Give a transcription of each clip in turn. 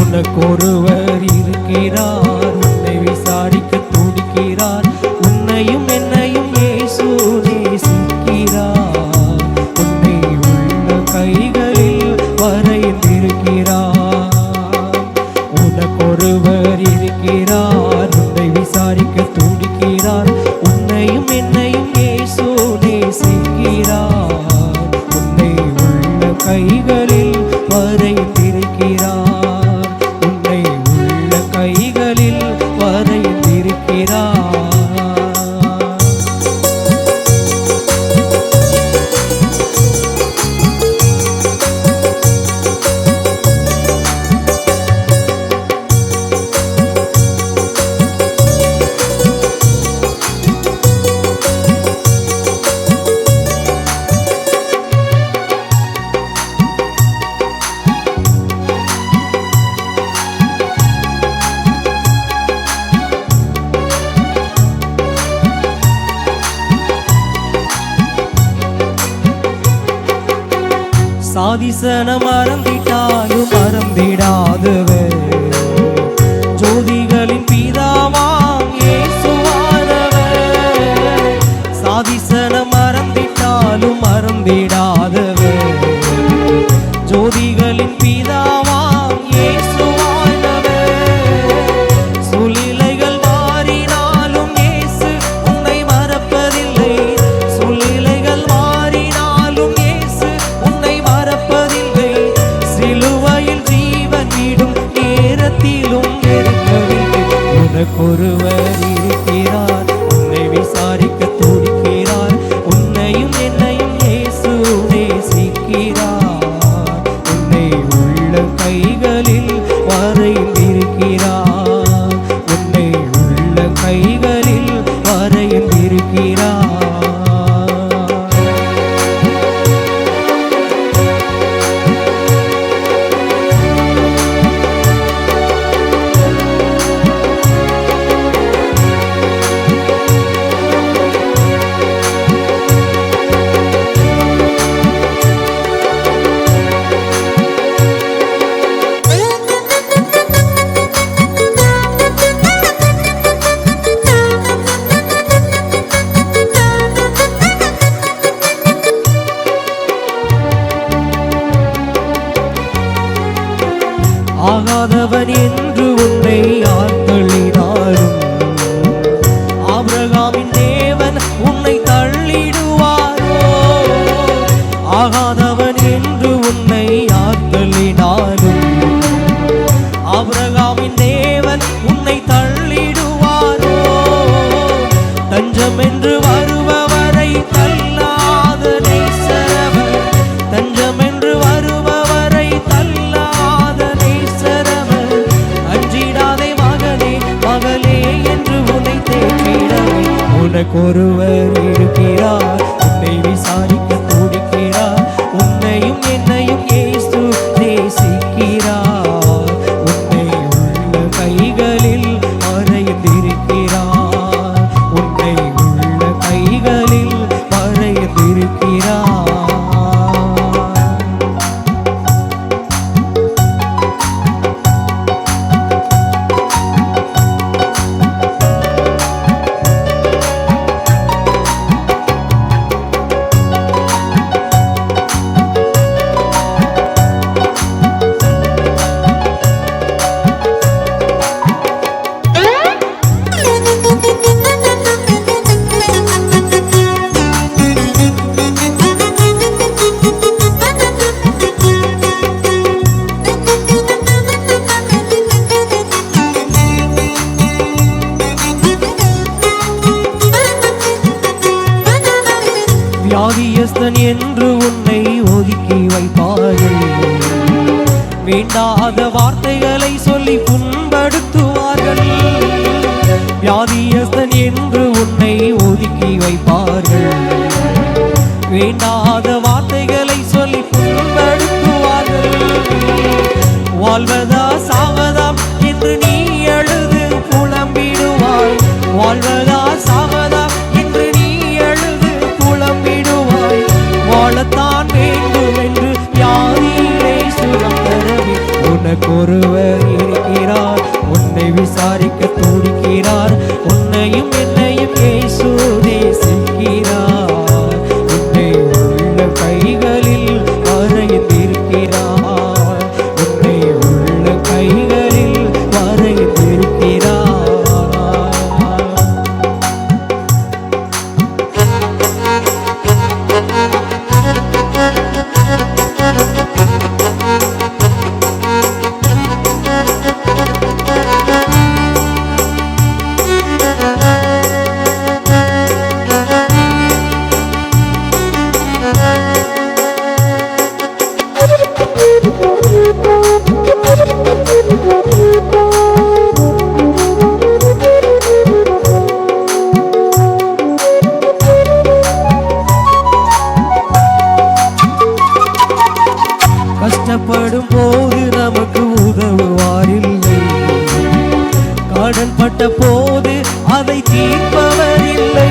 உனக்கொருவர் இருக்கிறார், உன்னை விசாரிக்க துடிக்கிறார். உன்னையும் என்னையும் இயேசு நேசிக்கிறார். உன்னை உள்ள கைகளில் வரைந்திருக்கிறார். உனக்கொருவர் இருக்கிறார், உன்னை விசாரிக்க துடிக்கிறார். உன்னையும் என்னையும் இயேசு நேசிக்கிறார். உன்னை உள்ள கைகளில் வரைந்திருக்கிறார். சாதிசன மறந்திட்டாலும் மறந்திடாதவர், ஜோதிகளின் பிதாவாம் இயேசுவானவர். சாதிசன மறந்திட்டாலும் மறந்திடாதவர், ஜோதிகளின் பிதாவாம் இயேசுவானவர். சூழ்நிலைகள் மாறினாலும் இயேசு உன்னை மறப்பதில்லை. சூழ்நிலைகள் மாறினாலும் இயேசு உன்னை மறப்பதில்லை. சிலுவையில் ஜீவன் விடும் நேரத்திலும் வெறுக்கவில்லை. உனக்கொருவர் இருக்கிறார், உன்னை விசாரிக்க துடிக்கிறார். உன்னையும் என்னையும் இயேசு நேசிக்கிறார். உன்னை உள்ள கைகளில் வரைந்திருக்கிறார். உன்னை உள்ள கைகளில் வரைந்திருக்கிறார். ஆகாதவன் என்று உன்னை ஆட்களினாலும் ஆபிரகாமின் தேவன் உன்னை தள்ளிடுவாரோ? ஆகாதவன் என்று உன்னை ஆட்களினாலும் ஆபிரகாமின் தேவன் உன்னை தள்ளிடுவாரோ? தஞ்சம் என்று வருபவரை தள்ளாத நேசரவர், தஞ்சம் என்று வருபவரை தள்ளாத நேசரவர். அஞ்சிடாதே மகனே மகளே என்று உன்னை தேற்றிடவே உனக்கொருவர் இருக்கிறார். உன்னை விசாரிக்க துடிக்கிறார். உன்னையும் என்னையும் இயேசு நேசிக்கிறார். உன்னை உள்ள கைகளில் வரைந்திருக்கிறார். உன்னை உள்ள கைகளில் வரைந்திருக்கிறார். வியாதியஸ்தன் என்று உன்னை ஒதுக்கி வைப்பார்கள். வேண்டாத வார்த்தைகளை சொல்லி புண்படுத்துவார்கள். வியாதியஸ்தன் என்று உன்னை ஒதுக்கி வைப்பார்கள். வேண்டாத வார்த்தைகளை சொல்லி புண்படுத்துவார்கள். வாழ்வதா சாவதா என்று நீ எழுது புலம்பிடுவாய். வாழ்வதா சாவதா என்று நீ எழுது புலம்பிடுவாய். வாழத்தான் வேண்டும் என்று வியாதியிலே சுகம் தரவே உனக்கொருவர் விசாரிக்க துடிக்கிறார். உன்னையும் என்னையும் இயேசு நேசிக்கிறார். உன்னை உள்ள கைகளில் வரைந்திருக்கிறார். உன்னை உள்ள கைகளில் வரைந்திருக்கிறார். கஷ்டப்படும் போது நமக்கு உதவுவாரில்லை. கடன் பட்ட போது அதை தீர்ப்பவர் இல்லை.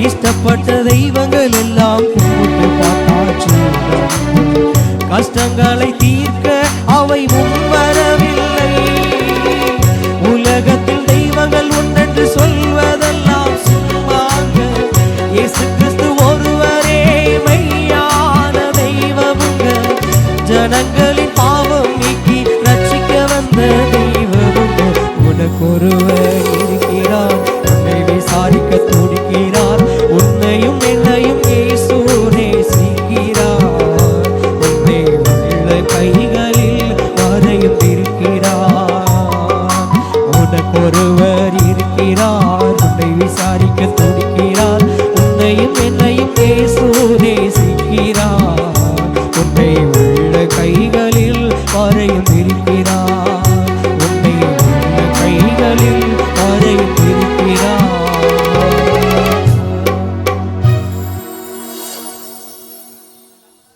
இஷ்டப்பட்ட தெய்வங்கள் எல்லாம் கும்பிட்டு பார்த்தாச்சு. கஷ்டங்களை தீர்க்க அவை முன்வரவில்லை. உலகத்தில் தெய்வங்கள் ஒன்றென்று சொல்வதெல்லாம் சும்மாங்க. இயேசு கிறிஸ்து ஒருவரே மெய்யான தெய்வமுங்க. ஜனங்களின் பாவம் நீக்கி ரட்சிக்க வந்த தெய்வமுங்க. உனக்கொருவர் இருக்கிறார். உன்னை விசாரிக்க துடிக்கிறார். உன்னையும் என்னையும் இயேசு நேசிக்கிறார். உன்னை உள்ள கைகளில் வரைந்திருக்கிறார். உனக்கொருவர் இருக்கிறார். உன்னை விசாரிக்க துடிக்கிறார். உன்னையும் என்னையும் இயேசு நேசிக்கிறார். உன்னை உள்ள கைகளில் வரைந்திருக்கிறார். உன்னை உள்ள கைகளில் வரைந்திருக்கிறார்.